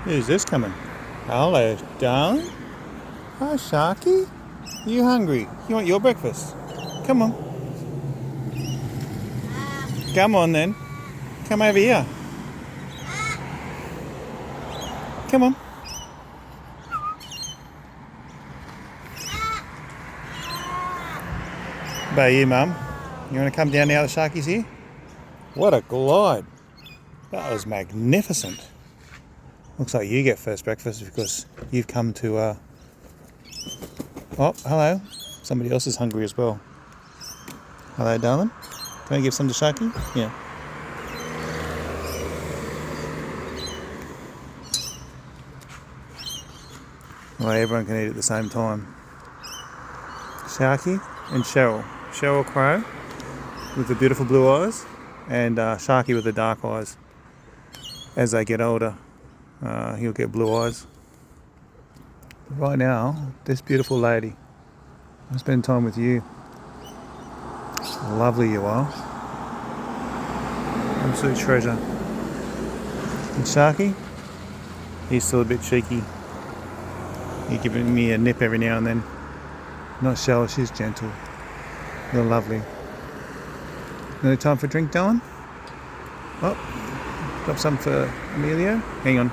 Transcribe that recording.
Who's this coming? Hello, darling. Hi, Sharky. You hungry? You want your breakfast? Come on. Come on then. Come over here. Come on. About you, Mum. You want to come down now the Sharky's here? What a glide. That was magnificent. Looks like you get first breakfast because you've come to, Oh, hello. Somebody else is hungry as well. Hello, darling. Can I give some to Sharky? Yeah. Well, everyone can eat at the same time. Sharky and Cheryl. Cheryl Crow with the beautiful blue eyes and Sharky with the dark eyes. As they get older, he'll get blue eyes. Right now, this beautiful lady, I spend time with you. Lovely you are. Absolute treasure. And Sharky, he's still a bit cheeky. You're giving me a nip every now and then. Not Cheryl, she's gentle. You're lovely. No time for a drink, darling? Oh, got some for Emilio? Hang on.